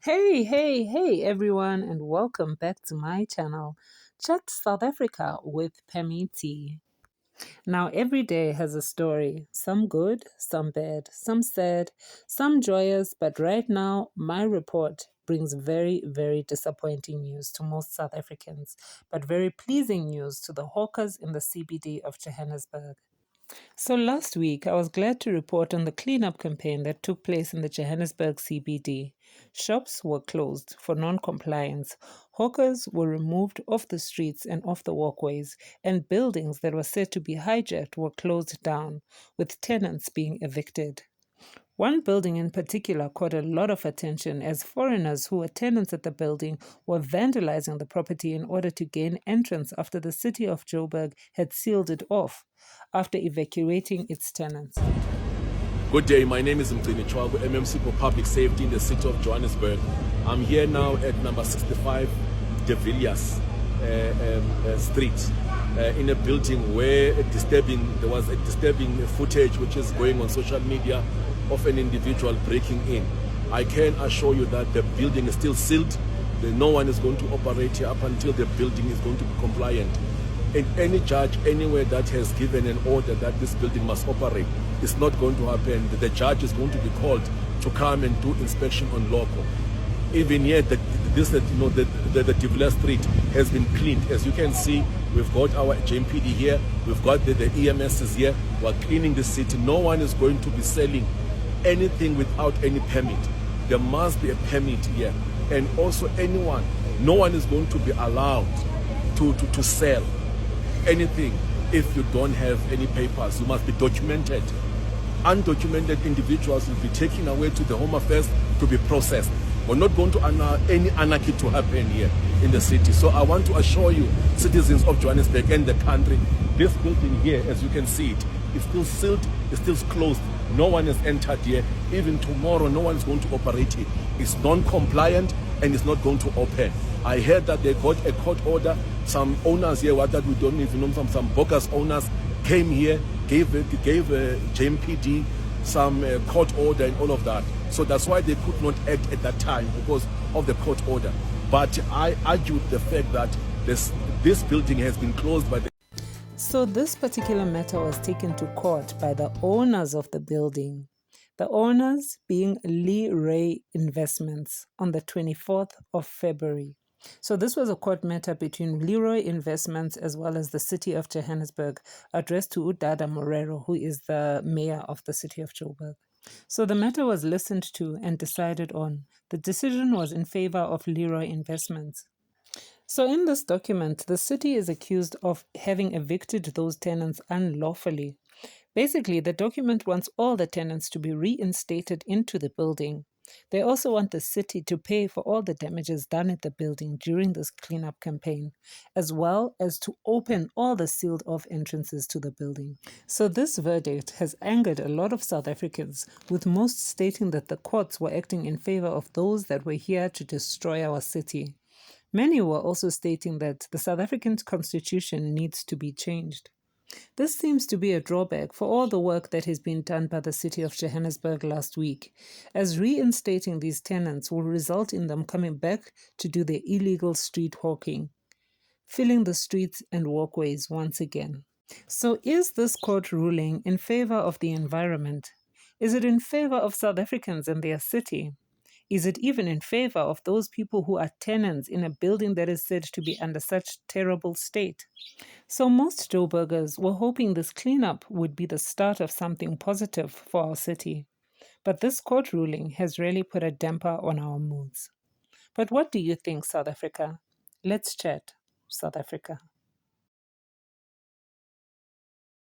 Hey everyone, and welcome back to my channel, Chat South Africa with Pamiti. Now, every day has a story, some good, some bad, some sad, some joyous, but right now, my report brings very disappointing news to most South Africans, but very pleasing news to the hawkers in the CBD of Johannesburg. So last week, I was glad to report on the cleanup campaign that took place in the Johannesburg CBD. Shops were closed for non-compliance, hawkers were removed off the streets and off the walkways, and buildings that were said to be hijacked were closed down, with tenants being evicted. One building in particular caught a lot of attention as foreigners who were tenants at the building were vandalizing the property in order to gain entrance after the city of Joburg had sealed it off after evacuating its tenants. Good day, my name is Mtini Chwabu, MMC for Public Safety in the city of Johannesburg. I'm here now at number 65 DeVilliers Street in a building where there was a disturbing footage which is going on social media of an individual breaking in. I can assure you that the building is still sealed. No one is going to operate here up until the building is going to be compliant. And any judge anywhere that has given an order that this building must operate, it's not going to happen. The judge is going to be called to come and do inspection on local. Even here, the DeVilliers Street has been cleaned. As you can see, we've got our JMPD here, we've got the EMSs here. We're cleaning the city. No one is going to be selling anything without any permit. There must be a permit here. And also no one is going to be allowed to sell anything if you don't have any papers. You must be documented. Undocumented individuals will be taken away to the Home Affairs to be processed. We're not going to allow any anarchy to happen here in the city. So I want to assure you, citizens of Johannesburg and the country, this building here, as you can see it, is still sealed, it's still closed. No one has entered here. Even tomorrow, no one is going to operate here. It's non-compliant and it's not going to open. I heard that they got a court order. Some owners here, that we don't even know, some bogus owners came here, gave JMPD some court order and all of that. So that's why they could not act at that time, because of the court order. But I argued the fact that this building has been closed by the... So this particular matter was taken to court by the owners of the building. The owners being Leroy Investments on the 24th of February. So this was a court matter between Leroy Investments as well as the city of Johannesburg, addressed to Udada Morero, who is the mayor of the city of Joburg. So the matter was listened to and decided on. The decision was in favor of Leroy Investments. So in this document, the city is accused of having evicted those tenants unlawfully. Basically, the document wants all the tenants to be reinstated into the building. They also want the city to pay for all the damages done at the building during this cleanup campaign, as well as to open all the sealed-off entrances to the building. So this verdict has angered a lot of South Africans, with most stating that the courts were acting in favor of those that were here to destroy our city. Many were also stating that the South African constitution needs to be changed. This seems to be a drawback for all the work that has been done by the city of Johannesburg last week, as reinstating these tenants will result in them coming back to do their illegal street hawking, filling the streets and walkways once again. So is this court ruling in favor of the environment? Is it in favor of South Africans and their city? Is it even in favor of those people who are tenants in a building that is said to be under such terrible state? So most Joburgers were hoping this cleanup would be the start of something positive for our city. But this court ruling has really put a damper on our moods. But what do you think, South Africa? Let's chat, South Africa.